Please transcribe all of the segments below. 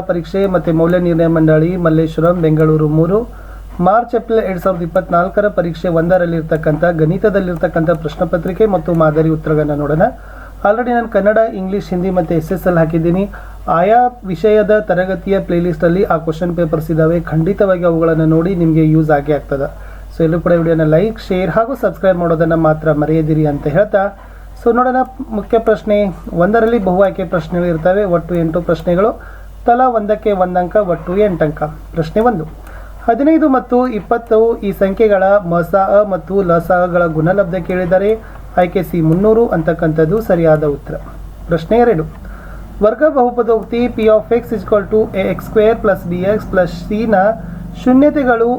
ಪರೀಕ್ಷೆ ಮತ್ತು ಮೌಲ್ಯ ನಿರ್ಣಯ ಮಂಡಳಿ ಮಲ್ಲೇಶ್ವರಂ ಬೆಂಗಳೂರು 3 ಮಾರ್ಚ್ ಏಪ್ರಿಲ್ 2024 ಪರೀಕ್ಷೆ 1ರಲ್ಲಿರ್ತಕ್ಕಂಥ ಗಣಿತದಲ್ಲಿರ್ತಕ್ಕಂಥ ಪ್ರಶ್ನೆ ಪತ್ರಿಕೆ ಮತ್ತು ಮಾದರಿ ಉತ್ತರಗಳನ್ನು ನೋಡೋಣ. ಆಲ್ರೆಡಿ ನಾನು ಕನ್ನಡ, ಇಂಗ್ಲೀಷ್, ಹಿಂದಿ ಮತ್ತು SSL ಹಾಕಿದ್ದೀನಿ. ಆಯಾ ವಿಷಯದ ತರಗತಿಯ ಪ್ಲೇಲಿಸ್ಟಲ್ಲಿ ಆ ಕ್ವಶನ್ ಪೇಪರ್ಸ್ ಇದ್ದಾವೆ. ಖಂಡಿತವಾಗಿ ಅವುಗಳನ್ನು ನೋಡಿ ನಿಮಗೆ ಯೂಸ್ ಆಗೇ ಆಗ್ತದೆ. ಸೊ ಎಲ್ಲರೂ ಕೂಡ ವಿಡಿಯೋನ ಲೈಕ್, ಶೇರ್ ಹಾಗೂ ಸಬ್ಸ್ಕ್ರೈಬ್ ಮಾಡೋದನ್ನು ಮಾತ್ರ ಮರೆಯದಿರಿ ಅಂತ ಹೇಳ್ತಾ, ಸೊ ನೋಡೋಣ. ಮುಖ್ಯ ಪ್ರಶ್ನೆ 1ರಲ್ಲಿ ಬಹು ಆಯ್ಕೆ ಪ್ರಶ್ನೆಗಳು ಇರ್ತವೆ. ಒಟ್ಟು 8 ಪ್ರಶ್ನೆಗಳು, ತಲಾ ಒಂದಕ್ಕೆ 1 ಅಂಕ, ಒಟ್ಟು 8 ಅಂಕ. ಪ್ರಶ್ನೆ 1, 15 ಮತ್ತು 20 ಈ ಸಂಖ್ಯೆಗಳ ಮಸಾಅ ಮತ್ತು ಲಸಾಅಗಳ ಗುಣಲಬ್ಧ ಕೇಳಿದರೆ ಆಯ್ಕೆ ಸಿ 300 ಅಂತಕ್ಕಂಥದ್ದು ಸರಿಯಾದ ಉತ್ತರ. ಪ್ರಶ್ನೆ 2, ವರ್ಗ ಬಹುಪದೋಕ್ತಿ p of x = ax² + bx + c ನ ಶೂನ್ಯತೆಗಳು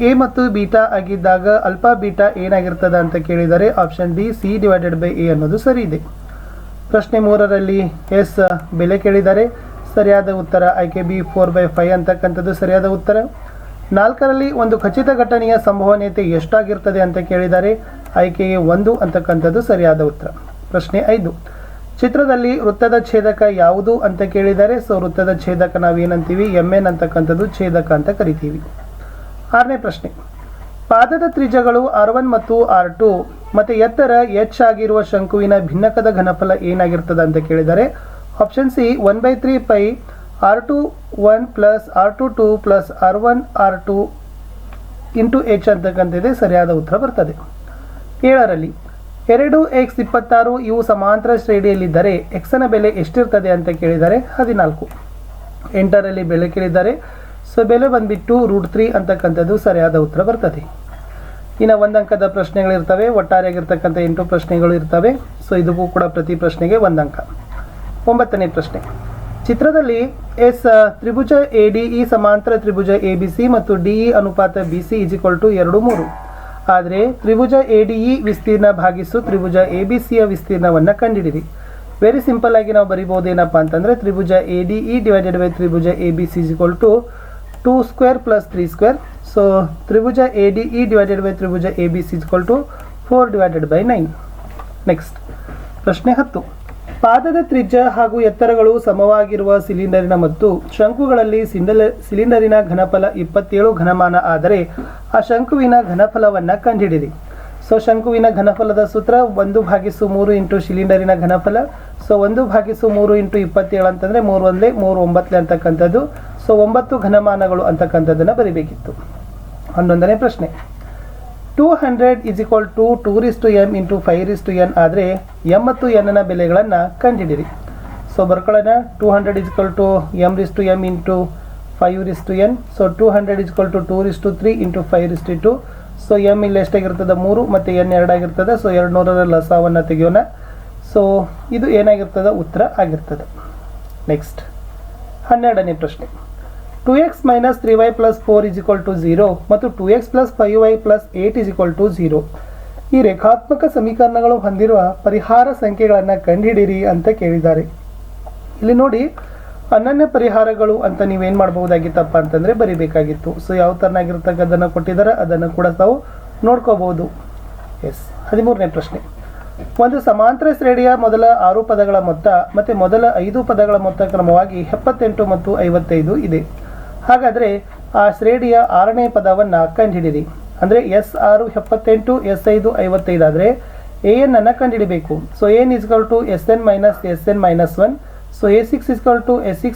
ಎ ಮತ್ತು ಬೀಟಾ ಆಗಿದ್ದಾಗ ಅಲ್ಫಾ ಬೀಟಾ ಏನಾಗಿರ್ತದೆ ಅಂತ ಕೇಳಿದರೆ ಆಪ್ಷನ್ ಡಿ c/a ಅನ್ನೋದು ಸರಿ ಇದೆ. ಪ್ರಶ್ನೆ 3ರಲ್ಲಿ ಎಸ್ ಬೆಲೆ ಕೇಳಿದರೆ ಸರಿಯಾದ ಉತ್ತರ ಆಯ್ಕೆ ಬಿ 4/5 ಅಂತಕ್ಕಂಥದ್ದು ಸರಿಯಾದ ಉತ್ತರ. 4ರಲ್ಲಿ ಒಂದು ಖಚಿತ ಘಟನೆಯ ಸಂಭವನೀಯತೆ ಎಷ್ಟಾಗಿರ್ತದೆ ಅಂತ ಕೇಳಿದರೆ ಆಯ್ಕೆ ಎ 1 ಅಂತಕ್ಕಂಥದ್ದು ಸರಿಯಾದ ಉತ್ತರ. ಪ್ರಶ್ನೆ 5, ಚಿತ್ರದಲ್ಲಿ ವೃತ್ತದ ಛೇದಕ ಯಾವುದು ಅಂತ ಕೇಳಿದರೆ ಸೊ ವೃತ್ತದ ಛೇದಕ ನಾವೇನಂತೀವಿ mn ಅಂತಕ್ಕಂಥದ್ದು ಛೇದಕ ಅಂತ ಕರಿತೀವಿ. 6ನೇ ಪ್ರಶ್ನೆ, ಪಾದದ ತ್ರಿಜ್ಯಗಳು r1 ಮತ್ತು r2 ಮತ್ತು ಎತ್ತರ h ಆಗಿರುವ ಶಂಕುವಿನ ಭಿನ್ನಕದ ಘನಫಲ ಏನಾಗಿರ್ತದೆ ಅಂತ ಕೇಳಿದರೆ option C 1/3 π r21 + r22 + r1 r2 × h ಅಂತಕ್ಕಂಥದ್ದೇ ಸರಿಯಾದ ಉತ್ತರ ಬರ್ತದೆ. 7ರಲ್ಲಿ 2x 26 ಇವು ಸಮಾಂತರ ಶ್ರೇಣಿಯಲ್ಲಿದ್ದರೆ ಎಕ್ಸನ ಬೆಲೆ ಎಷ್ಟಿರ್ತದೆ ಅಂತ ಕೇಳಿದರೆ 14. 8ರಲ್ಲಿ ಬೆಲೆ ಕೇಳಿದ್ದಾರೆ, ಸೊ ಬೆಲೆ ಬಂದ್ಬಿಟ್ಟು √3 ಅಂತಕ್ಕಂಥದ್ದು ಸರಿಯಾದ ಉತ್ತರ ಬರ್ತದೆ. ಇನ್ನು 1 ಅಂಕದ ಪ್ರಶ್ನೆಗಳಿರ್ತವೆ. ಒಟ್ಟಾರೆಯಾಗಿರ್ತಕ್ಕಂಥ 8 ಪ್ರಶ್ನೆಗಳು ಇರ್ತವೆ. ಸೊ ಇದಕ್ಕೂ ಕೂಡ ಪ್ರತಿ ಪ್ರಶ್ನೆಗೆ 1 ಅಂಕ. 9ನೇ ಪ್ರಶ್ನೆ, ಚಿತ್ರದಲ್ಲಿ ಎಸ್ ತ್ರಿಭುಜ ADE ಸಮಾಂತರ ತ್ರಿಭುಜ ABC ಮತ್ತು DE ಅನುಪಾತ BC = 2:3. ಆದರೆ ತ್ರಿಭುಜ ADE ವಿಸ್ತೀರ್ಣ ಭಾಗಿಸು ತ್ರಿಭುಜ ABCಯ ವಿಸ್ತೀರ್ಣವನ್ನು ಕಂಡುಹಿಡಿರಿ. ವೆರಿ ಸಿಂಪಲ್ ಆಗಿ ನಾವು ಬರಿಬಹುದೇನಪ್ಪ ಅಂತಂದರೆ ತ್ರಿಭುಜ ADE / ತ್ರಿಭುಜ ABC = 2² + 3². ಸೊ ತ್ರಿಭುಜ ADE / ತ್ರಿಭುಜ ABC = 4/9. ನೆಕ್ಸ್ಟ್ ಪ್ರಶ್ನೆ 10, ಪಾದದ ತ್ರಿಜ್ಯ ಹಾಗೂ ಎತ್ತರಗಳು ಸಮವಾಗಿರುವ ಸಿಲಿಂಡರಿನ ಮತ್ತು ಶಂಕುಗಳಲ್ಲಿ ಸಿಲಿಂಡರಿನ ಘನಫಲ 27 ಘನಮಾನ ಆದರೆ ಆ ಶಂಕುವಿನ ಘನಫಲವನ್ನು ಕಂಡುಹಿಡಿಯಿರಿ. ಸೊ ಶಂಕುವಿನ ಘನಫಲದ ಸೂತ್ರ 1/3 ಇಂಟು ಸಿಲಿಂಡರಿನ ಘನಫಲ. ಸೊ 1/3 ಇಂಟು 27 ಅಂತಂದರೆ 3 1 3 9 ಅಂತಕ್ಕಂಥದ್ದು. ಸೊ 9 ಘನಮಾನಗಳು ಅಂತಕ್ಕಂಥದ್ದನ್ನು ಬರಿಬೇಕಿತ್ತು. 11ನೇ ಪ್ರಶ್ನೆ, 200 = 2m × 5n ಆದರೆ m ಮತ್ತು n ನ ಬೆಲೆಗಳನ್ನು ಕಂಡುಹಿಡಿಯಿರಿ. ಸೊ ಬರ್ಕೊಳ್ಳೋಣ. 200 = m/m × 5n. So 200 = 2:3 × 5:2. So m ಇಲ್ಲಿ ಎಷ್ಟಾಗಿರ್ತದೆ 3 ಮತ್ತು n 2 ಆಗಿರ್ತದೆ. ಸೊ 200ರ ಲಸಾವನ್ನು ತೆಗೆಯೋಣ. ಸೊ ಇದು ಏನಾಗಿರ್ತದೆ ಉತ್ತರ ಆಗಿರ್ತದೆ. ನೆಕ್ಸ್ಟ್ 12ನೇ ಪ್ರಶ್ನೆ, 2x - 3y + 4 = 0 ಮತ್ತು 2x + 5y + 8 = 0 ಈ ರೇಖಾತ್ಮಕ ಸಮೀಕರಣಗಳು ಹೊಂದಿರುವ ಪರಿಹಾರ ಸಂಖ್ಯೆಗಳನ್ನು ಕಂಡುಹಿಡಿಯಿರಿ ಅಂತ ಕೇಳಿದ್ದಾರೆ. ಇಲ್ಲಿ ನೋಡಿ ಅನನ್ಯ ಪರಿಹಾರಗಳು ಅಂತ ನೀವೇನು ಮಾಡಬಹುದಾಗಿತ್ತಪ್ಪ ಅಂತಂದರೆ ಬರಿಬೇಕಾಗಿತ್ತು. ಸೊ ಯಾವ ಥರನಾಗಿರ್ತಕ್ಕದನ್ನು ಕೊಟ್ಟಿದ್ದಾರೆ ಅದನ್ನು ಕೂಡ ತಾವು ನೋಡ್ಕೋಬಹುದು. ಎಸ್ 13ನೇ ಪ್ರಶ್ನೆ, ಒಂದು ಸಮಾಂತರ ಶ್ರೇಣಿಯ ಮೊದಲ 6 ಪದಗಳ ಮೊತ್ತ ಮತ್ತು ಮೊದಲ 5 ಪದಗಳ ಮೊತ್ತ ಕ್ರಮವಾಗಿ 78 ಮತ್ತು 55 ಇದೆ. ಹಾಗಾದರೆ ಆ ಶ್ರೇಣಿಯ 6ನೇ ಪದವನ್ನು ಕಂಡುಹಿಡಿಯಿರಿ. ಅಂದರೆ S6 78, S5 55 ಆದರೆ an ಅನ್ನು ಕಂಡುಹಿಡಿಬೇಕು. So an = Sn - Sn - 1. So a6 = S6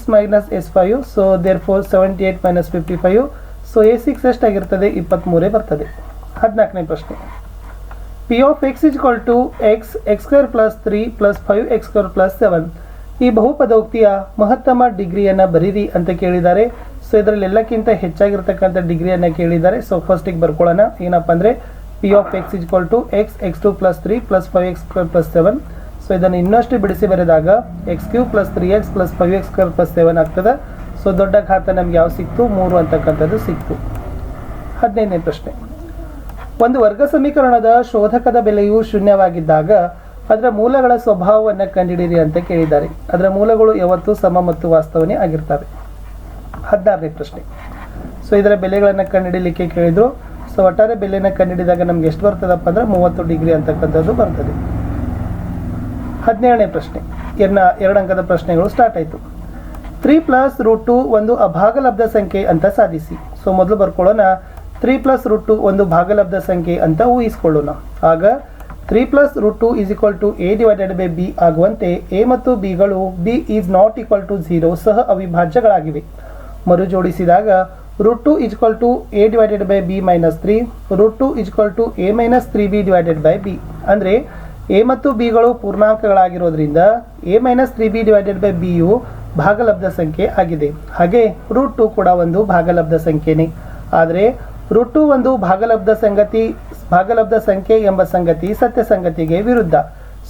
- S5. So therefore 78 - 55. So a6 ಎಷ್ಟಾಗಿರ್ತದೆ 23 ಬರ್ತದೆ. 14ನೇ ಪ್ರಶ್ನೆ, p of x = x² + 3 + 5x² + 7 ಈ ಬಹುಪದೋಕ್ತಿಯ ಮಹತ್ತಮ ಡಿಗ್ರಿಯನ್ನು ಬರೀರಿ ಅಂತ ಕೇಳಿದ್ದಾರೆ. ಸೊ ಇದರಲ್ಲಿ ಎಲ್ಲಕ್ಕಿಂತ ಹೆಚ್ಚಾಗಿರ್ತಕ್ಕಂಥ ಡಿಗ್ರಿಯನ್ನು ಕೇಳಿದ್ದಾರೆ. ಸೊ ಫಸ್ಟಿಗೆ ಬರ್ಕೊಳ್ಳೋಣ. ಏನಪ್ಪ ಅಂದರೆ p of x = x, x2 + 3 + 5x² + 7. So ಇದನ್ನು ಇನ್ನಷ್ಟು ಬಿಡಿಸಿ ಬರೆದಾಗ x³ + 3x + 5x² + 7 ಆಗ್ತದೆ. ಸೊ ದೊಡ್ಡ ಘಾತ ನಮ್ಗೆ ಯಾವ ಸಿಕ್ತು 3 ಅಂತಕ್ಕಂಥದ್ದು ಸಿಕ್ತು. 15ನೇ ಪ್ರಶ್ನೆ, ಒಂದು ವರ್ಗ ಸಮೀಕರಣದ ಶೋಧಕದ ಬೆಲೆಯು ಶೂನ್ಯವಾಗಿದ್ದಾಗ ಅದರ ಮೂಲಗಳ ಸ್ವಭಾವವನ್ನು ಕಂಡುಹಿಡಿಯಿರಿ ಅಂತ ಕೇಳಿದ್ದಾರೆ. ಅದರ ಮೂಲಗಳು ಯಾವತ್ತೂ ಸಮ ಮತ್ತು ವಾಸ್ತವನೇ ಆಗಿರ್ತವೆ. 16ನೇ ಪ್ರಶ್ನೆ, ಸೊ ಇದರ ಬೆಲೆಗಳನ್ನು ಕಂಡುಹಿಡಿಯಲಿಕ್ಕೆ ಕೇಳಿದರು. ಸೊ ಒಟ್ಟಾರೆ ಬೆಲೆಯನ್ನು ಕಂಡುಹಿಡಿದಾಗ ನಮ್ಗೆ ಎಷ್ಟು ಬರ್ತದಪ್ಪ ಅಂದರೆ 30 ಡಿಗ್ರಿ ಅಂತಕ್ಕಂಥದ್ದು ಬರ್ತದೆ. 17ನೇ ಪ್ರಶ್ನೆ, 2 ಅಂಕದ ಪ್ರಶ್ನೆಗಳು ಸ್ಟಾರ್ಟ್ ಆಯಿತು. 3 ಪ್ಲಸ್ ರೂಟ್ 2 ಒಂದು ಅಭಾಗಲಬ್ಧ ಸಂಖ್ಯೆ ಅಂತ ಸಾಧಿಸಿ. ಸೊ ಮೊದಲು ಬರ್ಕೊಳ್ಳೋಣ. 3 ಪ್ಲಸ್ ರೂಟ್ 2 ಒಂದು ಭಾಗಲಬ್ಧ ಸಂಖ್ಯೆ ಅಂತ ಊಹಿಸ್ಕೊಳ್ಳೋಣ. ಆಗ 3 plus root 2 is equal to A divided by B ಆಗುವಂತೆ ಎ ಮತ್ತು ಬಿಗಳು B is not equal to 0 ಸಹ ಅವಿಭಾಜ್ಯಗಳಾಗಿವೆ. ಮರುಜೋಡಿಸಿದಾಗ root 2 is equal to A divided by B minus 3 root 2 is equal to A minus 3b divided by B. ಅಂದರೆ A ಮತ್ತು ಬಿಗಳು ಪೂರ್ಣಾಂಕಗಳಾಗಿರೋದ್ರಿಂದ A minus 3b divided by B ಯು ಭಾಗಲಬ್ಧ ಸಂಖ್ಯೆ ಆಗಿದೆ. ಹಾಗೆ ರೂಟ್ 2 ಕೂಡ ಒಂದು ಭಾಗಲಬ್ಧ ಸಂಖ್ಯೆನೇ. ಆದರೆ ರೂಟ್ 2 ಒಂದು ಭಾಗಲಬ್ಧ ಸಂಖ್ಯೆ ಎಂಬ ಸಂಗತಿ ಸತ್ಯ ಸಂಗತಿಗೆ ವಿರುದ್ಧ.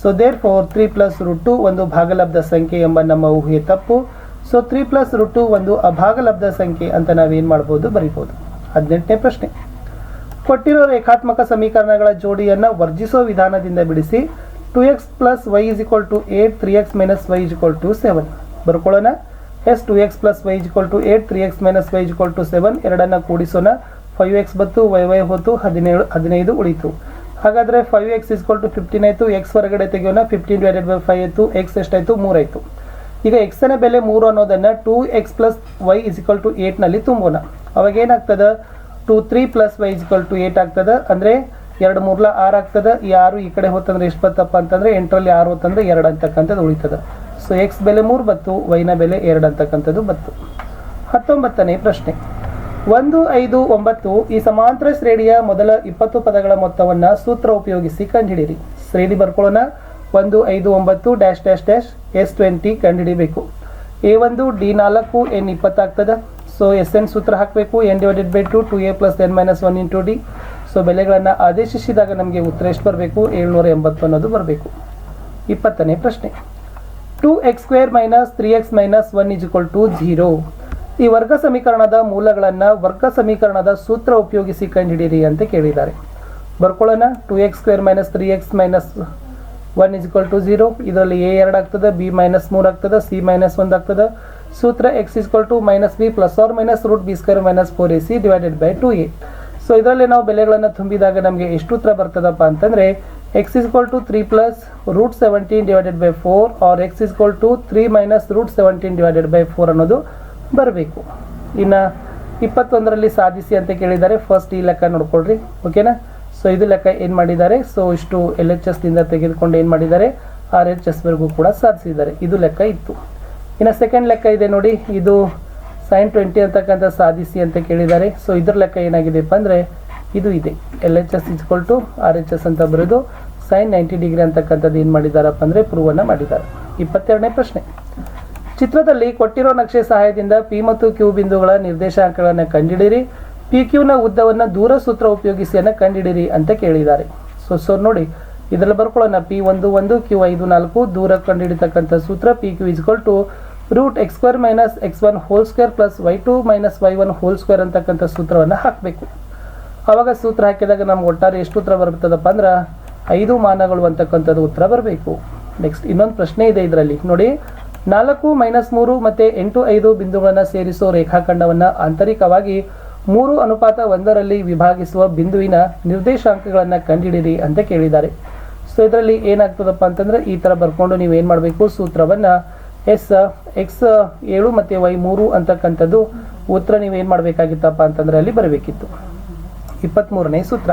So therefore 3 plus root 2 ಒಂದು ಭಾಗಲಬ್ಧ ಸಂಖ್ಯೆ ಎಂಬ ನಮ್ಮ ಊಹೆ ತಪ್ಪು. ಸೊ 3 ಪ್ಲಸ್ ರೂಟ್ 2 ಒಂದು ಅಭಾಗಲಬ್ಧ ಸಂಖ್ಯೆ ಅಂತ ನಾವೇನು ಮಾಡ್ಬೋದು, ಬರಿಬೋದು. 18ನೇ ಪ್ರಶ್ನೆ. ಕೊಟ್ಟಿರೋ ರೇಖಾತ್ಮಕ ಸಮೀಕರಣಗಳ ಜೋಡಿಯನ್ನು ವರ್ಜಿಸೋ ವಿಧಾನದಿಂದ ಬಿಡಿಸಿ 2x plus y is equal to 8 3x minus y is equal to 7 ಬರ್ಕೊಳ್ಳೋಣ. 2x plus y is equal to 8 3x minus y is equal to 7 ಎರಡನ್ನು ಕೂಡಿಸೋಣ. 5x ಬತ್ತು, y ಹೋತು, 15 ಉಳಿತು. ಹಾಗಾದರೆ 5x ಇಸ್ ಈಕ್ವಲ್ ಟು 15 ಆಯಿತು. ಎಕ್ಸ್ ಹೊರಗಡೆ ತೆಗೆಯೋಣ. 15 divided by 5 ಆಯಿತು. X ಎಷ್ಟಾಯಿತು, 3 ಆಯಿತು. ಈಗ ಎಕ್ಸ್ನ ಬೆಲೆ 3 ಅನ್ನೋದನ್ನು 2x plus y is equal to 8ನಲ್ಲಿ ತುಂಬೋಣ. ಅವಾಗ ಏನಾಗ್ತದೆ, 3 plus y is equal to 8 ಆಗ್ತದೆ. ಅಂದರೆ 2 3 6 ಆಗ್ತದೆ. ಈ 6 ಈ ಕಡೆ ಹೋತಂದ್ರೆ ಎಷ್ಟು ಬತ್ತಪ್ಪ ಅಂತಂದರೆ 8ರಲ್ಲಿ 6 ಹೋತಂದ್ರೆ 2 ಅಂತಕ್ಕಂಥದ್ದು ಉಳಿತದೆ. ಸೊ ಎಕ್ಸ್ ಬೆಲೆ 3 ಬತ್ತು, ವೈನ ಬೆಲೆ 2 ಅಂತಕ್ಕಂಥದ್ದು ಬತ್ತು. 19ನೇ ಪ್ರಶ್ನೆ. 1 5 9 ಈ ಸಮಾಂತರ ಶ್ರೇಣಿಯ ಮೊದಲ 20 ಪದಗಳ ಮೊತ್ತವನ್ನು ಸೂತ್ರ ಉಪಯೋಗಿಸಿ ಕಂಡುಹಿಡಿಯಿರಿ. ಶ್ರೇಣಿ ಬರ್ಕೊಳ್ಳೋಣ. 1 5 9 ಡ್ಯಾಶ್ ಡ್ಯಾಶ್ ಡ್ಯಾಶ್ S20 ಕಂಡುಹಿಡಿಬೇಕು. A1 D4 N20 ಆಗ್ತದೆ. ಸೊ SN ಸೂತ್ರ ಹಾಕಬೇಕು. N divided by 2 2A plus N minus 1 into D. So ಬೆಲೆಗಳನ್ನು ಆದೇಶಿಸಿದಾಗ ನಮಗೆ ಉತ್ತರ ಎಷ್ಟು ಬರಬೇಕು, 780 ಅನ್ನೋದು ಬರಬೇಕು. 20ನೇ ಪ್ರಶ್ನೆ. 2x² minus 3x minus 1 is equal to 0 ಈ ವರ್ಗ ಸಮೀಕರಣದ ಮೂಲಗಳನ್ನು ವರ್ಗ ಸಮೀಕರಣದ ಸೂತ್ರ ಉಪಯೋಗಿಸಿ ಕಂಡುಹಿಡಿಯಿರಿ ಅಂತ ಕೇಳಿದ್ದಾರೆ. ಬರ್ಕೊಳ್ಳೋಣ. 2x² minus 3x minus 1 is equal to 0. ಇದರಲ್ಲಿ a 2 ಆಗ್ತದೆ, b ಮೈನಸ್ 3 ಆಗ್ತದೆ, c ಮೈನಸ್ 1 ಆಗ್ತದೆ. ಸೂತ್ರ x is equal to minus b plus or minus root b² minus 4ac divided by 2a. So ಇದರಲ್ಲಿ ನಾವು ಬೆಲೆಗಳನ್ನು ತುಂಬಿದಾಗ ನಮಗೆ ಎಷ್ಟು ಉತ್ತರ ಬರ್ತದಪ್ಪ ಅಂತಂದರೆ x is equal to 3 plus root 17 divided by 4 or x is equal to 3 minus root 17 divided by 4 ಅನ್ನೋದು ಬರಬೇಕು. ಇನ್ನು 21ರಲ್ಲಿ ಸಾಧಿಸಿ ಅಂತ ಕೇಳಿದ್ದಾರೆ. ಫಸ್ಟ್ ಈ ಲೆಕ್ಕ ನೋಡ್ಕೊಳ್ರಿ, ಓಕೆನಾ. ಸೊ ಇದು ಲೆಕ್ಕ ಏನು ಮಾಡಿದ್ದಾರೆ, ಸೊ ಇಷ್ಟು LHS ದಿಂದ ತೆಗೆದುಕೊಂಡು ಏನು ಮಾಡಿದ್ದಾರೆ, RHS ವರೆಗೂ ಕೂಡ ಸಾಧಿಸಿದ್ದಾರೆ. ಇದು ಲೆಕ್ಕ ಇತ್ತು. ಇನ್ನು ಸೆಕೆಂಡ್ ಲೆಕ್ಕ ಇದೆ ನೋಡಿ, ಇದು sin 20 ಅಂತಕ್ಕಂಥ ಸಾಧಿಸಿ ಅಂತ ಕೇಳಿದ್ದಾರೆ. ಸೊ ಇದ್ರ ಲೆಕ್ಕ ಏನಾಗಿದೆಪ್ಪ ಅಂದರೆ ಇದು ಇದೆ, LHS is equal to RHS ಅಂತ ಬರೆದು sin 90 ಡಿಗ್ರಿ ಅಂತಕ್ಕಂಥದ್ದು ಏನು ಮಾಡಿದ್ದಾರಪ್ಪ ಅಂದರೆ ಪ್ರೂವನ್ನು ಮಾಡಿದ್ದಾರೆ. 22ನೇ ಪ್ರಶ್ನೆ. ಚಿತ್ರದಲ್ಲಿ ಕೊಟ್ಟಿರೋ ನಕ್ಷೆ ಸಹಾಯದಿಂದ P ಮತ್ತು Q ಬಿಂದುಗಳ ನಿರ್ದೇಶಾಂಕಗಳನ್ನು ಕಂಡುಹಿಡಿಯಿರಿ. PQನ ಉದ್ದವನ್ನು ದೂರ ಸೂತ್ರ ಉಪಯೋಗಿಸಿಯನ್ನು ಕಂಡುಹಿಡಿಯಿರಿ ಅಂತ ಕೇಳಿದ್ದಾರೆ. ಸೊ ನೋಡಿ ಇದರಲ್ಲಿ ಬರ್ಕೊಳ್ಳೋಣ. P11 Q54 ದೂರ ಕಂಡುಹಿಡಿತಕ್ಕಂಥ ಸೂತ್ರ PQ is equal to root x² minus x1 whole square plus y2 minus y1 whole square ಅಂತಕ್ಕಂಥ ಸೂತ್ರವನ್ನು ಹಾಕಬೇಕು. ಆವಾಗ ಸೂತ್ರ ಹಾಕಿದಾಗ ನಮ್ಗೆ ಒಟ್ಟಾರೆ ಎಷ್ಟು ಉತ್ತರ ಬರ್ತದಪ್ಪ ಅಂದ್ರೆ 5 ಮಾನಗಳು ಅಂತಕ್ಕಂಥದ್ದು ಉತ್ತರ ಬರಬೇಕು. ನೆಕ್ಸ್ಟ್ ಇನ್ನೊಂದು ಪ್ರಶ್ನೆ ಇದೆ ಇದರಲ್ಲಿ ನೋಡಿ. 4 ಮೈನಸ್ 3 ಮತ್ತು 8 5 ಬಿಂದುಗಳನ್ನು ಸೇರಿಸೋ ರೇಖಾಖಂಡವನ್ನು ಆಂತರಿಕವಾಗಿ 3:1ರಲ್ಲಿ ವಿಭಾಗಿಸುವ ಬಿಂದುವಿನ ನಿರ್ದೇಶಾಂಕಗಳನ್ನು ಕಂಡುಹಿಡಿಯಿರಿ ಅಂತ ಕೇಳಿದ್ದಾರೆ. ಸೊ ಇದರಲ್ಲಿ ಏನಾಗ್ತದಪ್ಪ ಅಂತಂದರೆ ಈ ಥರ ಬರ್ಕೊಂಡು ನೀವು ಏನು ಮಾಡಬೇಕು, ಸೂತ್ರವನ್ನು x7 ಮತ್ತು y3 ಅಂತಕ್ಕಂಥದ್ದು ಉತ್ತರ ನೀವೇನು ಮಾಡಬೇಕಾಗಿತ್ತಪ್ಪ ಅಂತಂದರೆ ಅಲ್ಲಿ ಬರಬೇಕಿತ್ತು. 23ನೇ ಸೂತ್ರ.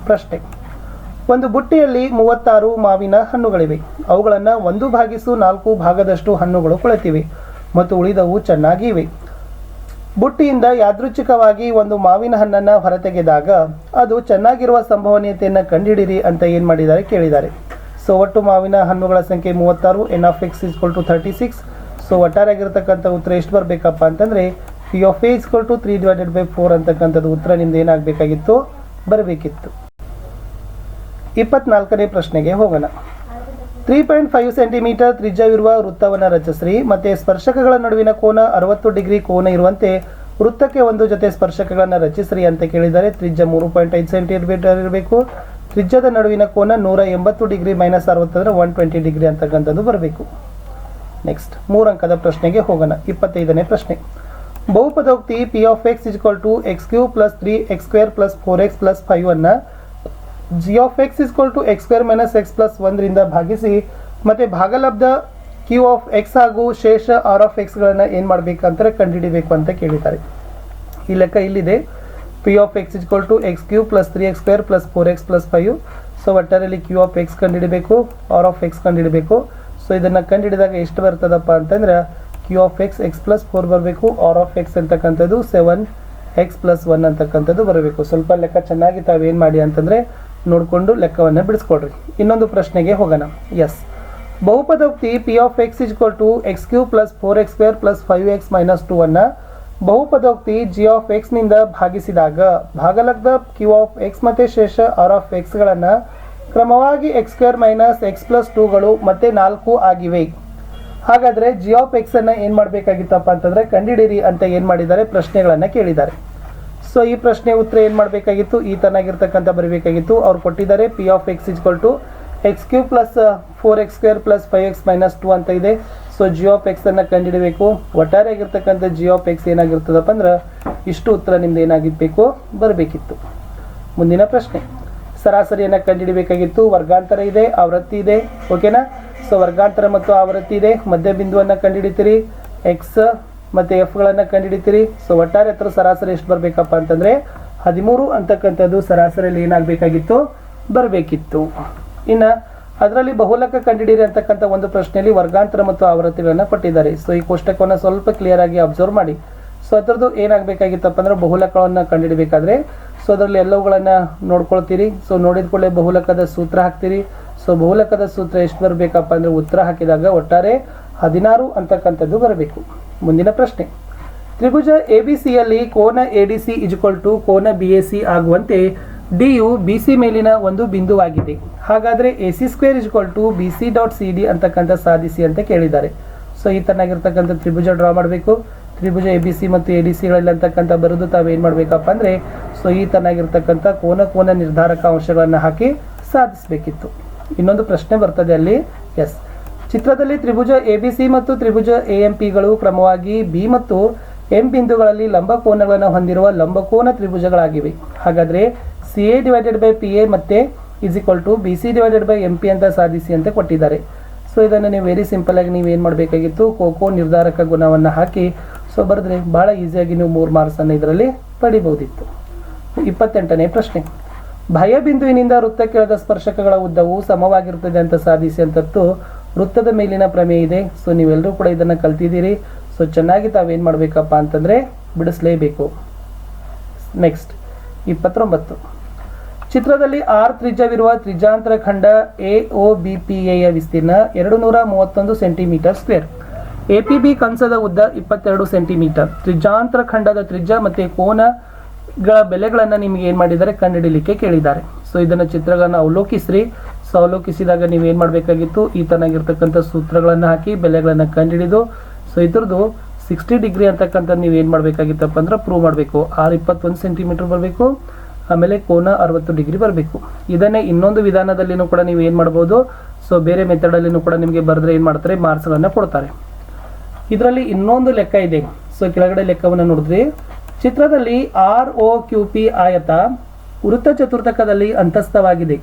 ಪ್ರಶ್ನೆ. ಒಂದು ಬುಟ್ಟಿಯಲ್ಲಿ 36 ಮಾವಿನ ಹಣ್ಣುಗಳಿವೆ. ಅವುಗಳನ್ನು 1/4 ಭಾಗದಷ್ಟು ಹಣ್ಣುಗಳು ಕೊಳೆತಿವೆ ಮತ್ತು ಉಳಿದವು ಚೆನ್ನಾಗಿವೆ. ಬುಟ್ಟಿಯಿಂದ ಯಾದೃಚ್ಛಿಕವಾಗಿ ಒಂದು ಮಾವಿನ ಹಣ್ಣನ್ನು ಹೊರತೆಗೆದಾಗ ಅದು ಚೆನ್ನಾಗಿರುವ ಸಂಭವನೀಯತೆಯನ್ನು ಕಂಡುಹಿಡಿಯಿರಿ ಅಂತ ಏನು ಮಾಡಿದ್ದಾರೆ ಕೇಳಿದ್ದಾರೆ. ಸೊ ಒಟ್ಟು ಮಾವಿನ ಹಣ್ಣುಗಳ ಸಂಖ್ಯೆ 36, n of x is equal to 36. So ಒಟ್ಟಾರೆಯಾಗಿರ್ತಕ್ಕಂಥ ಉತ್ತರ ಎಷ್ಟು ಬರಬೇಕಪ್ಪ ಅಂತಂದರೆ p of a is equal to 3 divided by 4 ಅಂತಕ್ಕಂಥದ್ದು ಉತ್ತರ ನಿಮ್ದು ಏನಾಗಬೇಕಾಗಿತ್ತು, ಬರಬೇಕಿತ್ತು. 24ನೇ ಪ್ರಶ್ನೆಗೆ ಹೋಗೋಣ. 3.5 ಸೆಂಟಿಮೀಟರ್ ತ್ರಿಜ್ಯವಿರುವ ವೃತ್ತವನ್ನು ರಚಿಸ್ರಿ ಮತ್ತು ಸ್ಪರ್ಶಕಗಳ ನಡುವಿನ ಕೋನ 60 ಡಿಗ್ರಿ ಕೋನ ಇರುವಂತೆ ವೃತ್ತಕ್ಕೆ ಒಂದು ಜೊತೆ ಸ್ಪರ್ಶಕಗಳನ್ನು ರಚಿಸ್ರಿ ಅಂತ ಕೇಳಿದರೆ ತ್ರಿಜ್ಯ 3.5 ಸೆಂಟಿಮೀಟರ್ ಇರಬೇಕು. ತ್ರಿಜ್ಯದ ನಡುವಿನ ಕೋನ 180 ಡಿಗ್ರಿ ಮೈನಸ್ 60 ಅಂದರೆ 120 ಡಿಗ್ರಿ ಅಂತಕ್ಕಂಥದ್ದು ಬರಬೇಕು. ನೆಕ್ಸ್ಟ್ 3 ಅಂಕದ ಪ್ರಶ್ನೆಗೆ ಹೋಗೋಣ. 25ನೇ ಪ್ರಶ್ನೆ. ಬಹುಪದೋಕ್ತಿ p of x is equal to x³ plus 3x² plus 4x plus 5 ಅನ್ನು g of x is equal to x² minus x plus 1 ರಿಂದ ಭಾಗಿಸಿ ಮತ್ತು ಭಾಗಲಬ್ಧ ಕ್ಯೂ ಆಫ್ ಎಕ್ಸ್ ಹಾಗೂ ಶೇಷ ಆರ್ ಆಫ್ ಎಕ್ಸ್ಗಳನ್ನು ಏನು ಮಾಡಬೇಕಂತಾರೆ ಕಂಡುಹಿಡಿಬೇಕು ಅಂತ ಕೇಳಿದ್ದಾರೆ. ಈ ಲೆಕ್ಕ ಇಲ್ಲಿದೆ. P of X is equal to X cube plus 3x square plus 4x plus 5. So ಒಟ್ಟಾರೆಯಲ್ಲಿ ಕ್ಯೂ ಆಫ್ ಎಕ್ಸ್ ಕಂಡುಹಿಡಬೇಕು, ಆರ್ ಆಫ್ ಎಕ್ಸ್ ಕಂಡುಹಿಡಬೇಕು. ಸೊ ಇದನ್ನು ಕಂಡುಹಿಡಿದಾಗ ಎಷ್ಟು ಬರ್ತದಪ್ಪ ಅಂತಂದ್ರೆ Q of X X plus 4 ಬರಬೇಕು, ಆರ್ ಆಫ್ ಎಕ್ಸ್ ಅಂತಕ್ಕಂಥದ್ದು 7x ಪ್ಲಸ್ 1 ಅಂತಕ್ಕಂಥದ್ದು ಬರಬೇಕು. ಸ್ವಲ್ಪ ಲೆಕ್ಕ ಚೆನ್ನಾಗಿ ತಾವೇನು ಮಾಡಿ ಅಂತಂದರೆ ನೋಡಿಕೊಂಡು ಲೆಕ್ಕವನ್ನು ಬಿಡಿಸ್ಕೊಡ್ರಿ. ಇನ್ನೊಂದು ಪ್ರಶ್ನೆಗೆ ಹೋಗೋಣ. ಎಸ್, ಬಹುಪದೋಕ್ತಿ P of X is equal to X cube plus 4x square plus 5x minus 2 ಅನ್ನು ಬಹುಪದೋಕ್ತಿ ಜಿ ಆಫ್ ಎಕ್ಸ್ನಿಂದ ಭಾಗಿಸಿದಾಗ ಭಾಗಲಬ್ಧ ಕ್ಯೂ ಆಫ್ ಎಕ್ಸ್ ಮತ್ತು ಶೇಷ ಆರ್ ಆಫ್ ಎಕ್ಸ್ಗಳನ್ನು ಕ್ರಮವಾಗಿ X square minus X plus 2ಗಳು ಮತ್ತೆ 4 ಆಗಿವೆ. ಹಾಗಾದರೆ ಜಿ ಆಫ್ ಎಕ್ಸನ್ನು ಏನು ಮಾಡಬೇಕಾಗಿತ್ತಪ್ಪ ಅಂತಂದರೆ ಕಂಡುಹಿಡಿಯಿರಿ ಅಂತ ಏನು ಮಾಡಿದ್ದಾರೆ, ಪ್ರಶ್ನೆಗಳನ್ನು ಕೇಳಿದ್ದಾರೆ. ಸೊ ಈ ಪ್ರಶ್ನೆ ಉತ್ತರ ಏನು ಮಾಡಬೇಕಾಗಿತ್ತು, ಈ ತನಾಗಿರ್ತಕ್ಕಂಥ ಬರಬೇಕಾಗಿತ್ತು. ಅವ್ರು ಕೊಟ್ಟಿದ್ದಾರೆ P of X is equal to X cube plus 4x square plus 5x minus 2 ಅಂತ ಇದೆ. ಸೊ ಜಿ ಆಫ್ ಎಕ್ಸನ್ನು ಕಂಡುಹಿಡಬೇಕು. ಒಟ್ಟಾರೆ ಆಗಿರ್ತಕ್ಕಂಥ ಜಿ ಆಫ್ ಎಕ್ಸ್ ಏನಾಗಿರ್ತದಪ್ಪ ಅಂದ್ರೆ ಇಷ್ಟು ಉತ್ತರ ನಿಮ್ದು ಏನಾಗಿರಬೇಕು, ಬರಬೇಕಿತ್ತು. ಮುಂದಿನ ಪ್ರಶ್ನೆ, ಸರಾಸರಿಯನ್ನು ಕಂಡುಹಿಡಬೇಕಾಗಿತ್ತು. ವರ್ಗಾಂತರ ಇದೆ, ಆವೃತ್ತಿ ಇದೆ, ಓಕೆನಾ. ಸೊ ವರ್ಗಾಂತರ ಮತ್ತು ಆವೃತ್ತಿ ಇದೆ, ಮಧ್ಯ ಬಿಂದುವನ್ನು ಕಂಡುಹಿಡಿತೀರಿ, ಎಕ್ಸ್ ಮತ್ತು ಎಫ್ಗಳನ್ನು ಕಂಡುಹಿಡಿತೀರಿ. ಸೊ ಒಟ್ಟಾರೆ ಹತ್ರ ಸರಾಸರಿ ಎಷ್ಟು ಬರಬೇಕಪ್ಪ ಅಂತಂದರೆ 13 ಅಂತಕ್ಕಂಥದ್ದು ಸರಾಸರಿಯಲ್ಲಿ ಏನಾಗಬೇಕಾಗಿತ್ತು, ಬರಬೇಕಿತ್ತು. ಇನ್ನು ಅದರಲ್ಲಿ ಬಹುಲಕ ಕಂಡುಹಿಡಿಯಿರಿ ಅಂತಕ್ಕಂಥ ಒಂದು ಪ್ರಶ್ನೆಯಲ್ಲಿ ವರ್ಗಾಂತರ ಮತ್ತು ಆವೃತ್ತಿಗಳನ್ನು ಕೊಟ್ಟಿದ್ದಾರೆ. ಸೊ ಈ ಕೋಷ್ಟಕವನ್ನು ಸ್ವಲ್ಪ ಕ್ಲಿಯರ್ ಆಗಿ ಅಬ್ಸರ್ವ್ ಮಾಡಿ. ಸೊ ಅದರದ್ದು ಏನಾಗಬೇಕಾಗಿತ್ತಪ್ಪ ಅಂದ್ರೆ ಬಹುಲಕವನ್ನು ಕಂಡುಹಿಡಬೇಕಾದ್ರೆ ಸೊ ಅದರಲ್ಲಿ ಎಲ್ಲವುಗಳನ್ನು ನೋಡ್ಕೊಳ್ತೀರಿ. ಸೊ ನೋಡಿದ ಕೂಡಲೇ ಬಹುಲಕದ ಸೂತ್ರ ಹಾಕ್ತೀರಿ. ಸೊ ಬಹುಲಕದ ಸೂತ್ರ ಎಷ್ಟು ಬರಬೇಕಪ್ಪ ಅಂದರೆ ಉತ್ತರ ಹಾಕಿದಾಗ ಒಟ್ಟಾರೆ 16 ಅಂತಕ್ಕಂಥದ್ದು ಬರಬೇಕು. ಮುಂದಿನ ಪ್ರಶ್ನೆ, ತ್ರಿಭುಜ ಎ ಬಿ ಸಿಯಲ್ಲಿ ಕೋನ A D C is equal to ಕೋನ ಬಿ ಎ ಸಿ ಆಗುವಂತೆ ಡಿ ಯು ಬಿ ಸಿ ಮೇಲಿನ ಒಂದು ಬಿಂದುವಾಗಿದೆ. ಹಾಗಾದರೆ A C square is equal to B C dot C D ಅಂತಕ್ಕಂಥ ಸಾಧಿಸಿ ಅಂತ ಕೇಳಿದ್ದಾರೆ. ಸೊ ಈ ತನಾಗಿರ್ತಕ್ಕಂಥ ತ್ರಿಭುಜ ಡ್ರಾ ಮಾಡಬೇಕು. ತ್ರಿಭುಜ ಎ ಬಿ ಸಿ ಮತ್ತು ಎ ಡಿ ಸಿಗಳಲ್ಲಿ ಅಂತಕ್ಕಂಥ ಬರೆದು ತಾವೇನು ಮಾಡಬೇಕಪ್ಪ ಅಂದರೆ ಸೊ ಈ ತನಾಗಿರ್ತಕ್ಕಂಥ ಕೋನ ನಿರ್ಧಾರಕ ಅಂಶಗಳನ್ನು ಹಾಕಿ ಸಾಧಿಸಬೇಕಿತ್ತು. ಇನ್ನೊಂದು ಪ್ರಶ್ನೆ ಬರ್ತದೆ ಅಲ್ಲಿ. ಎಸ್, ಚಿತ್ರದಲ್ಲಿ ತ್ರಿಭುಜ ಎ ಬಿ ಸಿ ಮತ್ತು ತ್ರಿಭುಜ ಎ ಎಂ ಪಿಗಳು ಕ್ರಮವಾಗಿ ಬಿ ಮತ್ತು ಎಂ ಬಿಂದುಗಳಲ್ಲಿ ಲಂಬಕೋನಗಳನ್ನು ಹೊಂದಿರುವ ಲಂಬಕೋನ ತ್ರಿಭುಜಗಳಾಗಿವೆ. ಹಾಗಾದರೆ C A divided by P A ಮತ್ತು is equal to B C divided by M P ಅಂತ ಸಾಧಿಸಿ ಅಂತ ಕೊಟ್ಟಿದ್ದಾರೆ. ಸೊ ಇದನ್ನು ನೀವು ವೆರಿ ಸಿಂಪಲ್ ಆಗಿ ನೀವು ಏನು ಮಾಡಬೇಕಾಗಿತ್ತು, ಕೋಕೋ ನಿರ್ಧಾರಕ ಗುಣವನ್ನು ಹಾಕಿ ಸೊ ಬರೆದ್ರೆ ಭಾಳ ಈಸಿಯಾಗಿ ನೀವು 3 ಮಾರ್ಕ್ಸನ್ನು ಇದರಲ್ಲಿ ಪಡಿಬಹುದಿತ್ತು. 28ನೇ ಪ್ರಶ್ನೆ, ಬಾಹ್ಯಬಿಂದುವಿನಿಂದ ವೃತ್ತಕ್ಕೆಳೆದ ಸ್ಪರ್ಶಕಗಳ ಉದ್ದವು ಸಮವಾಗಿರುತ್ತದೆ ಅಂತ ಸಾಧಿಸಿ ಅಂತದ್ದು ವೃತ್ತದ ಮೇಲಿನ ಪ್ರಮೇಯ ಇದೆ. ಸೊ ನೀವೆಲ್ಲರೂ ಕೂಡ ಇದನ್ನು ಕಲ್ತಿದ್ದೀರಿ. ಸೊ ಚೆನ್ನಾಗಿ ತಾವೇನು ಮಾಡಬೇಕಪ್ಪ ಅಂತಂದರೆ ಬಿಡಿಸಲೇಬೇಕು. ನೆಕ್ಸ್ಟ್ 29, ಚಿತ್ರದಲ್ಲಿ ಆರ್ ತ್ರಿಜ್ಯವಿರುವ ತ್ರಿಜ್ಯಾಂತರ ಖಂಡ ಎ ಒ ಬಿ ಪಿ ಎಯ ವಿಸ್ತೀರ್ಣ 231 centimetre square. A P B ಕಂಸದ ಉದ್ದ 22 ಸೆಂಟಿಮೀಟರ್. ತ್ರಿಜ್ಯಾಂತರ ಖಂಡದ ತ್ರಿಜ್ಯ ಮತ್ತು ಕೋನಗಳ ಬೆಲೆಗಳನ್ನು ನಿಮಗೆ ಏನು ಮಾಡಿದ್ದಾರೆ, ಕಂಡುಹಿಡಲಿಕ್ಕೆ ಕೇಳಿದ್ದಾರೆ. ಸೊ ಇದನ್ನು ಚಿತ್ರಗಳನ್ನು ಅವಲೋಕಿಸ್ರಿ. ಸೊ ಅವಲೋಕಿಸಿದಾಗ ನೀವು ಏನು ಮಾಡಬೇಕಾಗಿತ್ತು, ಈ ತನಾಗಿರ್ತಕ್ಕಂಥ ಸೂತ್ರಗಳನ್ನು ಹಾಕಿ ಬೆಲೆಗಳನ್ನು ಕಂಡುಹಿಡಿದು ಸೊ ಇದ್ರದ್ದು 60 ಡಿಗ್ರಿ ಅಂತಕ್ಕಂಥದ್ದು ನೀವು ಏನು ಮಾಡಬೇಕಾಗಿತ್ತಪ್ಪ ಅಂದ್ರೆ ಪ್ರೂವ್ ಮಾಡಬೇಕು. ಆರ್ 21 ಸೆಂಟಿಮೀಟರ್ ಬರಬೇಕು, ಆಮೇಲೆ ಕೋನ 60 ಡಿಗ್ರಿ ಬರಬೇಕು. ಇದನ್ನೇ ಇನ್ನೊಂದು ವಿಧಾನದಲ್ಲಿನೂ ಕೂಡ ನೀವು ಏನು ಮಾಡ್ಬೋದು, ಸೊ ಬೇರೆ ಮೆಥಡಲ್ಲಿನೂ ಕೂಡ ನಿಮಗೆ ಬರೆದ್ರೆ ಏನು ಮಾಡ್ತಾರೆ, ಮಾರ್ಕ್ಸ್ಗಳನ್ನು ಕೊಡ್ತಾರೆ. ಇದರಲ್ಲಿ ಇನ್ನೊಂದು ಲೆಕ್ಕ ಇದೆ. ಸೊ ಕೆಳಗಡೆ ಲೆಕ್ಕವನ್ನು ನೋಡಿದ್ರಿ. ಚಿತ್ರದಲ್ಲಿ ಆರ್ ಒ ಕ್ಯೂ ಪಿ ಆಯತ ವೃತ್ತ ಚತುರ್ಥಕದಲ್ಲಿ ಅಂತಸ್ಥವಾಗಿದೆ.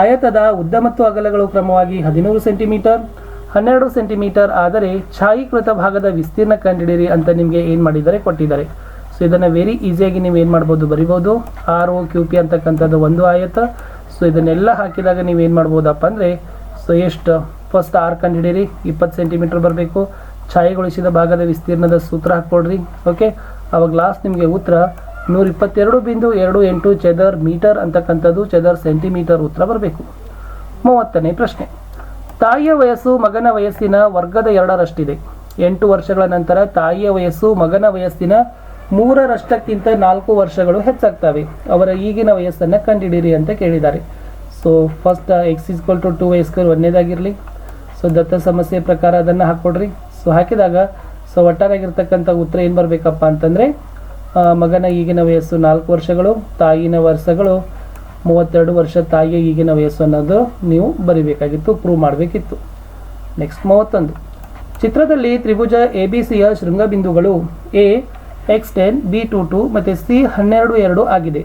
ಆಯತದ ಉದ್ದ ಮತ್ತು ಅಗಲಗಳು ಕ್ರಮವಾಗಿ 13 ಸೆಂಟಿಮೀಟರ್ 12 ಸೆಂಟಿಮೀಟರ್ ಆದರೆ ಛಾಯೀಕೃತ ಭಾಗದ ವಿಸ್ತೀರ್ಣ ಕಂಡುಹಿಡಿಯಿರಿ ಅಂತ ನಿಮಗೆ ಏನು ಮಾಡಿದ್ದಾರೆ, ಕೊಟ್ಟಿದ್ದಾರೆ. ಸೊ ಇದನ್ನು ವೆರಿ ಈಸಿಯಾಗಿ ನೀವು ಏನು ಮಾಡ್ಬೋದು, ಬರಿಬೋದು. ಆರ್ ಒ ಕ್ಯೂ ಪಿ ಅಂತಕ್ಕಂಥದ್ದು ಒಂದು ಆಯತ. ಸೊ ಇದನ್ನೆಲ್ಲ ಹಾಕಿದಾಗ ನೀವು ಏನು ಮಾಡ್ಬೋದಪ್ಪ ಅಂದರೆ ಸೊ ಎಷ್ಟು, ಫಸ್ಟ್ ಆರ್ ಕಂಡುಹಿಡಿಯಿರಿ, 20 ಸೆಂಟಿಮೀಟರ್ ಬರಬೇಕು. ಛಾಯೆಗೊಳಿಸಿದ ಭಾಗದ ವಿಸ್ತೀರ್ಣದ ಸೂತ್ರ ಹಾಕ್ಕೊಡ್ರಿ. ಓಕೆ, ಅವಾಗ ಲಾಸ್ಟ್ ನಿಮಗೆ ಉತ್ತರ 122.28 ಚದರ್ ಮೀಟರ್ ಅಂತಕ್ಕಂಥದ್ದು ಚದರ್ ಸೆಂಟಿಮೀಟರ್ ಉತ್ತರ ಬರಬೇಕು. 30ನೇ ಪ್ರಶ್ನೆ, ತಾಯಿಯ ವಯಸ್ಸು ಮಗನ ವಯಸ್ಸಿನ ವರ್ಗದ 2ರಷ್ಟಿದೆ. 8 ವರ್ಷಗಳ ನಂತರ ತಾಯಿಯ ವಯಸ್ಸು ಮಗನ ವಯಸ್ಸಿನ 3ರಷ್ಟಕ್ಕಿಂತ 4 ವರ್ಷಗಳು ಹೆಚ್ಚಾಗ್ತವೆ. ಅವರ ಈಗಿನ ವಯಸ್ಸನ್ನು ಕಂಡುಹಿಡಿಯಿರಿ ಅಂತ ಕೇಳಿದ್ದಾರೆ. So first X equal to 2y² ಒಂದನೇದಾಗಿರಲಿ. ಸೊ ದತ್ತ ಸಮಸ್ಯೆ ಪ್ರಕಾರ ಅದನ್ನು ಹಾಕ್ಕೊಡ್ರಿ. ಸೊ ಹಾಕಿದಾಗ ಸೊ ಒಟ್ಟಾರೆಯಾಗಿರ್ತಕ್ಕಂಥ ಉತ್ತರ ಏನು ಬರಬೇಕಪ್ಪ ಅಂತಂದರೆ ಮಗನ ಈಗಿನ ವಯಸ್ಸು 4 ವರ್ಷಗಳು, ತಾಯಿನ ವರ್ಷಗಳು 32 ವರ್ಷ, ತಾಯಿಯ ಈಗಿನ ವಯಸ್ಸು ಅನ್ನೋದು ನೀವು ಬರಿಬೇಕಾಗಿತ್ತು, ಪ್ರೂವ್ ಮಾಡಬೇಕಿತ್ತು. ನೆಕ್ಸ್ಟ್ 31, ಚಿತ್ರದಲ್ಲಿ ತ್ರಿಭುಜ ಎ ಬಿ ಸಿಯ ಶೃಂಗಬಿಂದುಗಳು ಎ x10 b22 ಮತ್ತು ಸಿ 12 2 ಆಗಿದೆ.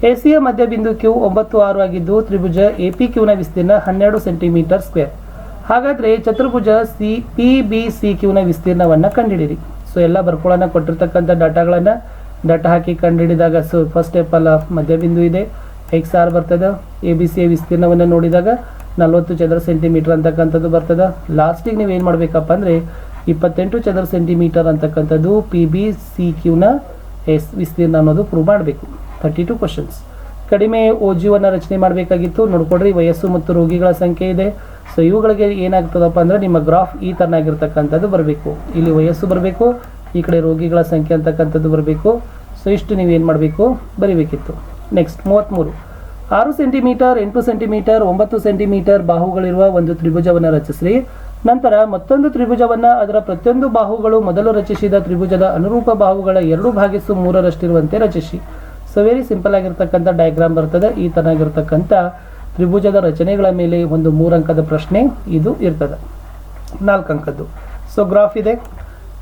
ಎ ಸಿಯ ಮಧ್ಯಬಿಂದು ಕ್ಯೂ 9 6 ಆಗಿದ್ದು ತ್ರಿಭುಜ ಎ ಪಿ ಕ್ಯೂನ ವಿಸ್ತೀರ್ಣ 12 ಸೆಂಟಿಮೀಟರ್ ಸ್ಕ್ವೇರ್. ಹಾಗಾದರೆ ಚತುರ್ಭುಜ PBCQನ ವಿಸ್ತೀರ್ಣವನ್ನು ಕಂಡುಹಿಡಿಯಿರಿ. ಸೊ ಎಲ್ಲ ಬರ್ಕೊಳ್ಳೋಣ, ಕೊಟ್ಟಿರ್ತಕ್ಕಂಥ ಡಾಟಾ ಹಾಕಿ ಕಂಡುಹಿಡಿದಾಗ ಸೊ ಫಸ್ಟ್ ಸ್ಟೆಪ್ ಅಲ್ಲ, ಮಧ್ಯಬಿಂದು ಇದೆ, XR ಬರ್ತದೆ. ABCಯ ವಿಸ್ತೀರ್ಣವನ್ನು ನೋಡಿದಾಗ 40 ಚದರ ಸೆಂಟಿಮೀಟರ್ ಅಂತಕ್ಕಂಥದ್ದು ಬರ್ತದೆ. ಲಾಸ್ಟಿಗೆ ನೀವು ಏನು ಮಾಡಬೇಕಪ್ಪ ಅಂದರೆ 28 ಚದರ ಸೆಂಟಿಮೀಟರ್ ಅಂತಕ್ಕಂಥದ್ದು PBCQನ ವಿಸ್ತೀರ್ಣ ಅನ್ನೋದು ಪ್ರೂವ್ ಮಾಡಬೇಕು. 32 ಕ್ವಶನ್ಸ್. ಕಡಿಮೆ OGವನ್ನು ರಚನೆ ಮಾಡಬೇಕಾಗಿತ್ತು. ನೋಡ್ಕೊಡ್ರಿ, ವಯಸ್ಸು ಮತ್ತು ರೋಗಿಗಳ ಸಂಖ್ಯೆ ಇದೆ. ಸೊ ಇವುಗಳಿಗೆ ಏನಾಗ್ತದಪ್ಪ ಅಂದರೆ ನಿಮ್ಮ ಗ್ರಾಫ್ ಈ ಥರನಾಗಿರ್ತಕ್ಕಂಥದ್ದು ಬರಬೇಕು. ಇಲ್ಲಿ ವಯಸ್ಸು ಬರಬೇಕು, ಈ ಕಡೆ ರೋಗಿಗಳ ಸಂಖ್ಯೆ ಅಂತಕ್ಕಂಥದ್ದು ಬರಬೇಕು. ಸೊ ಇಷ್ಟು ನೀವೇನು ಮಾಡಬೇಕು, ಬರೀಬೇಕಿತ್ತು. ನೆಕ್ಸ್ಟ್ 33. 6 ಸೆಂಟಿಮೀಟರ್, 8 ಸೆಂಟಿಮೀಟರ್, 9 ಸೆಂಟಿಮೀಟರ್ ಬಾಹುಗಳಿರುವ ಒಂದು ತ್ರಿಭುಜವನ್ನು ರಚಿಸ್ರಿ. ನಂತರ ಮತ್ತೊಂದು ತ್ರಿಭುಜವನ್ನು ಅದರ ಪ್ರತಿಯೊಂದು ಬಾಹುಗಳು ಮೊದಲು ರಚಿಸಿದ ತ್ರಿಭುಜದ ಅನುರೂಪ ಬಾಹುಗಳ 2/3 ರಚಿಸಿ. ಸೊ ವೆರಿ ಸಿಂಪಲ್ ಆಗಿರ್ತಕ್ಕಂಥ ಡಯಾಗ್ರಾಮ್ ಬರ್ತದೆ. ಈ ಥರನಾಗಿರ್ತಕ್ಕಂಥ ತ್ರಿಭುಜದ ರಚನೆಗಳ ಮೇಲೆ ಒಂದು 3 ಅಂಕದ ಪ್ರಶ್ನೆ ಇದು ಇರ್ತದೆ. 4 ಅಂಕದ್ದು. ಸೊ ಗ್ರಾಫ್ ಇದೆ,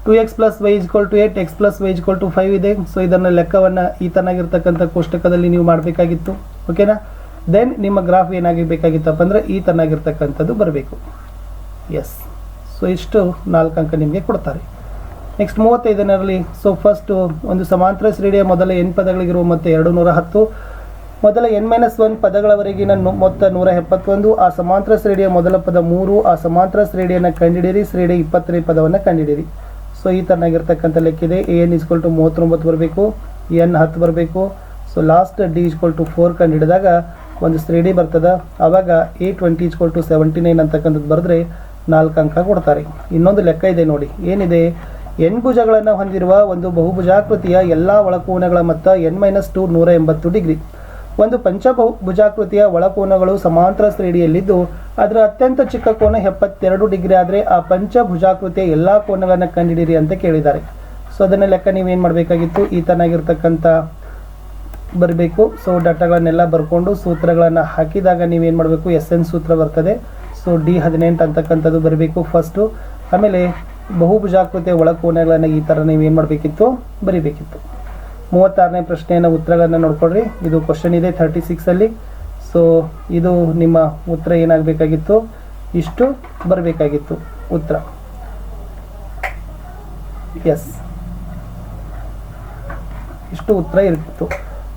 2x + y = 8, x + y = 5 ಇದೆ. ಸೊ ಇದನ್ನು ಲೆಕ್ಕವನ್ನು ಈ ಥರನಾಗಿರ್ತಕ್ಕಂಥ ಕೋಷ್ಟಕದಲ್ಲಿ ನೀವು ಮಾಡಬೇಕಾಗಿತ್ತು. ಓಕೆನಾ? ದೆನ್ ನಿಮ್ಮ ಗ್ರಾಫ್ ಏನಾಗಿರಬೇಕಾಗಿತ್ತಪ್ಪ ಅಂದರೆ ಈ ಥರನಾಗಿರ್ತಕ್ಕಂಥದ್ದು ಬರಬೇಕು. ಎಸ್. ಸೊ ಇಷ್ಟು 4 ಅಂಕ ನಿಮಗೆ ಕೊಡ್ತಾರೆ. ನೆಕ್ಸ್ಟ್ 35ರಲ್ಲಿ ಸೊ ಫಸ್ಟು ಒಂದು ಸಮಾಂತರ ಶ್ರೇಣಿಯ ಮೊದಲ n ಪದಗಳಿಗಿರುವ ಮೊತ್ತ 210, ಮೊದಲ n-1 ಪದಗಳವರೆಗಿನ ಮೊತ್ತ 171, ಆ ಸಮಾಂತರ ಶ್ರೇಣಿಯ ಮೊದಲ ಪದ 3, ಆ ಸಮಾಂತರ ಶ್ರೇಣಿಯನ್ನು ಕಂಡುಹಿಡಿಯಿರಿ, ಶ್ರೇಣಿಯ 20ನೇ ಪದವನ್ನು ಕಂಡುಹಿಡಿಯಿರಿ. ಸೊ ಈ ಥರನಾಗಿರ್ತಕ್ಕಂಥ ಲೆಕ್ಕಿದೆ. an = 39 ಬರಬೇಕು, n 10 ಬರಬೇಕು. ಸೊ ಲಾಸ್ಟ್ d = 4 ಕಂಡುಹಿಡಿದಾಗ ಒಂದು ಶ್ರೇಣಿ ಬರ್ತದೆ. ಆವಾಗ A20 = 79 ಅಂತಕ್ಕಂಥದ್ದು ಬರೆದ್ರೆ 4 ಅಂಕ ಕೊಡ್ತಾರೆ. ಇನ್ನೊಂದು ಲೆಕ್ಕ ಇದೆ ನೋಡಿ, ಏನಿದೆ, n ಭುಜಗಳನ್ನು ಹೊಂದಿರುವ ಒಂದು ಬಹುಭುಜಾಕೃತಿಯ ಎಲ್ಲ ಒಳಕೋನಗಳ ಮೊತ್ತ n-2 180 ಡಿಗ್ರಿ. ಒಂದು ಪಂಚಭುಜಾಕೃತಿಯ ಒಳಕೋನಗಳು ಸಮಾಂತರ ಶ್ರೇಣಿಯಲ್ಲಿದ್ದು ಅದರ ಅತ್ಯಂತ ಚಿಕ್ಕ ಕೋನ 72 ಡಿಗ್ರಿ ಆದರೆ ಆ ಪಂಚಭುಜಾಕೃತಿಯ ಎಲ್ಲ ಕೋನಗಳನ್ನು ಕಂಡುಹಿಡಿಯಿರಿ ಅಂತ ಕೇಳಿದ್ದಾರೆ. ಸೊ ಅದನ್ನ ಲೆಕ್ಕ ನೀವೇನು ಮಾಡಬೇಕಾಗಿತ್ತು, ಈ ಥರನಾಗಿರ್ತಕ್ಕಂಥ ಬರಬೇಕು. ಸೊ ಡಾಟಾಗಳನ್ನೆಲ್ಲ ಬರ್ಕೊಂಡು ಸೂತ್ರಗಳನ್ನು ಹಾಕಿದಾಗ ನೀವೇನು ಮಾಡಬೇಕು, SN ಸೂತ್ರ ಬರ್ತದೆ. ಸೊ D18 ಅಂತಕ್ಕಂಥದ್ದು ಬರಬೇಕು ಫಸ್ಟು. ಆಮೇಲೆ ಬಹುಭುಜಾಕೃತಿಯ ಒಳಕೋನಗಳನ್ನು ಈ ಥರ ನೀವೇನು ಮಾಡಬೇಕಿತ್ತು, ಬರಿಬೇಕಿತ್ತು. 36ನೇ ಪ್ರಶ್ನೆಯನ್ನು ಉತ್ತರಗಳನ್ನು ನೋಡ್ಕೊಳ್ರಿ. ಇದು ಕ್ವಶನ್ ಇದೆ 36ಅಲ್ಲಿ. ಸೊ ಇದು ನಿಮ್ಮ ಉತ್ತರ ಏನಾಗಬೇಕಾಗಿತ್ತು, ಇಷ್ಟು ಬರಬೇಕಾಗಿತ್ತು ಉತ್ತರ. ಎಸ್, ಇಷ್ಟು ಉತ್ತರ ಇರ್ತಿತ್ತು.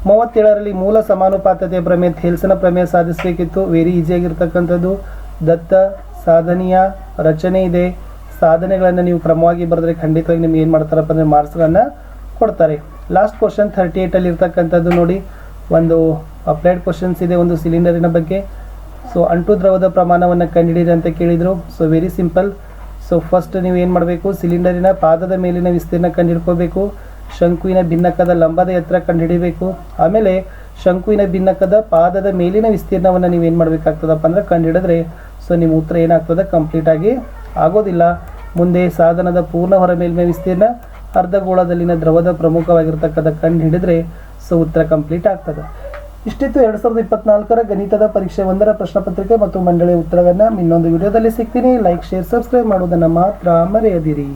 37ರಲ್ಲಿ ಮೂಲ ಸಮಾನುಪಾತತೆಯ ಪ್ರಮೇಯ, ಥೇಲ್ಸನ ಪ್ರಮೇಯ ಸಾಧಿಸಬೇಕಿತ್ತು. ವೆರಿ ಈಸಿಯಾಗಿರ್ತಕ್ಕಂಥದ್ದು. ದತ್ತ ಸಾಧನೆಯ ರಚನೆ ಇದೆ. ಸಾಧನೆಗಳನ್ನು ನೀವು ಕ್ರಮವಾಗಿ ಬರೆದ್ರೆ ಖಂಡಿತವಾಗಿ ನಿಮ್ಗೆ ಏನು ಮಾಡ್ತಾರಪ್ಪ ಅಂದರೆ ಮಾರ್ಕ್ಸ್ಗಳನ್ನು ಕೊಡ್ತಾರೆ. ಲಾಸ್ಟ್ ಕ್ವಶನ್ 38ಅಲ್ಲಿ ಇರ್ತಕ್ಕಂಥದ್ದು ನೋಡಿ, ಒಂದು ಅಪ್ಲೈಡ್ ಕ್ವಶನ್ಸ್ ಇದೆ ಒಂದು ಸಿಲಿಂಡರಿನ ಬಗ್ಗೆ. ಸೊ ಅಂಟು ದ್ರವದ ಪ್ರಮಾಣವನ್ನು ಕಂಡುಹಿಡಿಯಿರಿ ಅಂತ ಕೇಳಿದರು. So very simple. So first ನೀವು ಏನು ಮಾಡಬೇಕು, ಸಿಲಿಂಡರಿನ ಪಾದದ ಮೇಲಿನ ವಿಸ್ತೀರ್ಣ ಕಂಡುಹಿಡ್ಕೋಬೇಕು. ಶಂಕುವಿನ ಭಿನ್ನಕದ ಲಂಬದ ಎತ್ತರ ಕಂಡುಹಿಡಿಬೇಕು. ಆಮೇಲೆ ಶಂಕುವಿನ ಭಿನ್ನಕದ ಪಾದದ ಮೇಲಿನ ವಿಸ್ತೀರ್ಣವನ್ನು ನೀವೇನು ಮಾಡಬೇಕಾಗ್ತದಪ್ಪ ಅಂದರೆ ಕಂಡುಹಿಡಿದ್ರೆ ಸೊ ನಿಮ್ಮ ಉತ್ತರ ಏನಾಗ್ತದೆ, ಕಂಪ್ಲೀಟಾಗಿ ಆಗೋದಿಲ್ಲ. ಮುಂದೆ ಸಾಧನದ ಪೂರ್ಣ ಹೊರ ಮೇಲ್ಮೈ ವಿಸ್ತೀರ್ಣ, ಅರ್ಧಗೋಳದಲ್ಲಿನ ದ್ರವದ ಪ್ರಮುಖವಾಗಿರ್ತಕ್ಕಂಥ ಕಂಡು ಹಿಡಿದ್ರೆ ಸೊ ಉತ್ತರ ಕಂಪ್ಲೀಟ್ ಆಗ್ತದೆ. ಇಷ್ಟಿತ್ತು 2024ರ ಗಣಿತದ ಪರೀಕ್ಷೆ 1ರ ಪ್ರಶ್ನೆ ಪತ್ರಿಕೆ ಮತ್ತು ಮಂಡಳಿಯ ಉತ್ತರವನ್ನು ಇನ್ನೊಂದು ವಿಡಿಯೋದಲ್ಲಿ ಸಿಗ್ತೀನಿ. ಲೈಕ್, ಶೇರ್, ಸಬ್ಸ್ಕ್ರೈಬ್ ಮಾಡುವುದನ್ನು ಮಾತ್ರ ಮರೆಯದಿರಿ.